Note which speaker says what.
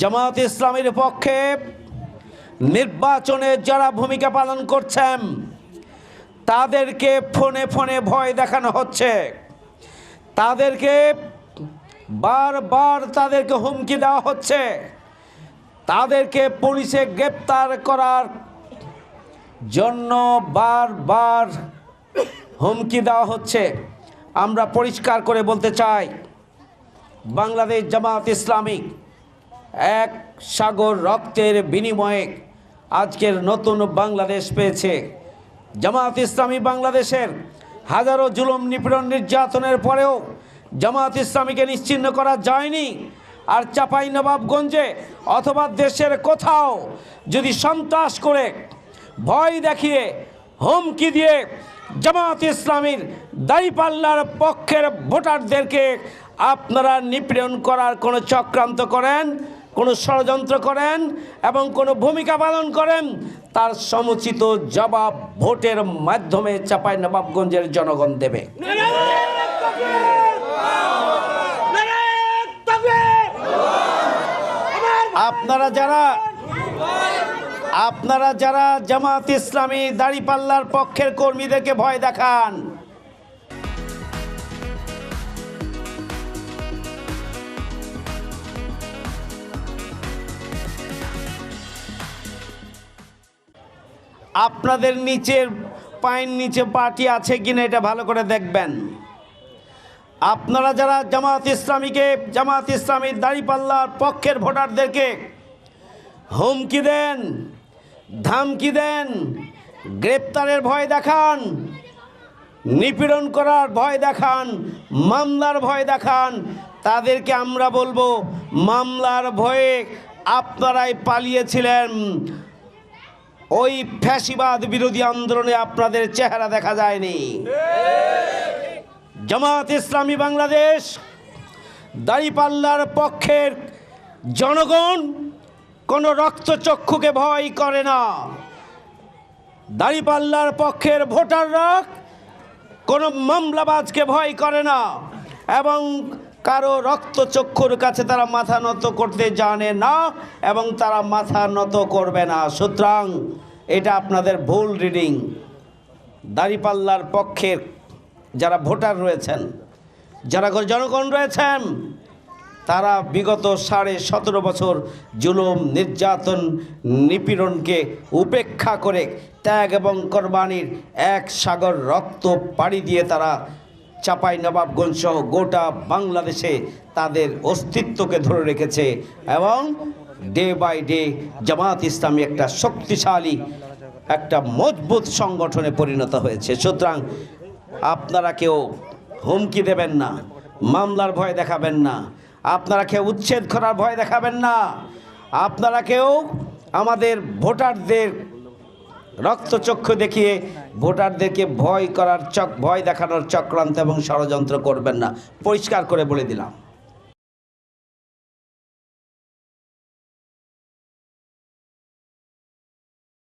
Speaker 1: জামাত ইসলামীর পক্ষে নির্বাচনে যারা ভূমিকা পালন করছেন তাদেরকে ফোনে ফোনে ভয় দেখানো হচ্ছে, তাদেরকে বারবার তাদেরকে হুমকি দেওয়া হচ্ছে, তাদেরকে পুলিশে গ্রেপ্তার করার জন্য বারবার হুমকি দেওয়া হচ্ছে। আমরা পরিষ্কার করে বলতে চাই, বাংলাদেশ জামাত ইসলামী এক সাগর রক্তের বিনিময়ে আজকের নতুন বাংলাদেশ পেয়েছে। জামাত ইসলামী বাংলাদেশের হাজারো জুলুম নিপীড়ন নির্যাতনের পরেও জামাত ইসলামীকে নিশ্চিহ্ন করা যায়নি। আর চাঁপাইনবাবগঞ্জে অথবা দেশের কোথাও যদি সন্ত্রাস করে, ভয় দেখিয়ে, হুমকি দিয়ে জামাত ইসলামীর দাঁড়িপাল্লার পক্ষের ভোটারদেরকে আপনারা নিপীড়ন করার কোনো চক্রান্ত করেন, কোনো ষড়যন্ত্র করেন এবং কোনো ভূমিকা পালন করেন, তার সমুচিত জবাব ভোটের মাধ্যমে চাঁপাইনবাবগঞ্জের জনগণ দেবে। আপনারা যারা জামাত ইসলামী দাঁড়িপাল্লার পক্ষের কর্মীদেরকে ভয় দেখান, আপনাদের নিচের পায়ের নিচে পার্টি আছে কিনা এটা ভালো করে দেখবেন। আপনারা যারা জামাত ইসলামীর দাঁড়িপাল্লার পক্ষের ভোটারদেরকে হুমকি দেন, ধামকি দেন, গ্রেপ্তারের ভয় দেখান, নিপীড়ন করার ভয় দেখান, মামলার ভয় দেখান, তাদেরকে আমরা বলবো, মামলার ভয়ে আপনারাই পালিয়েছিলেন। ওই ফ্যাসিবাদ বিরোধী আন্দোলনে আপনাদের চেহারা দেখা যায়নি। জামাত ইসলামী বাংলাদেশ দাঁড়িপাল্লার পক্ষের জনগণ কোনো রক্তচক্ষুকে ভয় করে না। দাঁড়িপাল্লার পক্ষের ভোটাররা কোনো মামলাবাজকে ভয় করে না এবং কারো রক্তচক্ষুর কাছে তারা মাথা নত করতে জানে না এবং তারা মাথা নত করবে না। সুতরাং এটা আপনাদের ভুল রিডিং। দাঁড়িপাল্লার পক্ষের যারা ভোটার রয়েছেন, যারা জনগণ রয়েছেন, তারা বিগত 17.5 বছর জুলুম, নির্যাতন, নিপীড়নকে উপেক্ষা করে ত্যাগ এবং কোরবানির এক সাগর রক্ত পাড়ি দিয়ে তারা চাঁপাইনবাবগঞ্জ সহ গোটা বাংলাদেশে তাদের অস্তিত্বকে ধরে রেখেছে এবং day by day Jamaat Islami একটা শক্তিশালী, একটা মজবুত সংগঠনে পরিণত হয়েছে। সুতরাং আপনারা কেউ হুমকি দেবেন না, মামলার ভয় দেখাবেন না, আপনারা কেউ উচ্ছেদ করার ভয় দেখাবেন না, আপনারা কেউ আমাদের ভোটারদের রক্তচক্ষু দেখিয়ে ভোটারদেরকে ভয় দেখানোর চক্রান্ত এবং ষড়যন্ত্র করবেন না। পরিষ্কার করে বলে দিলাম।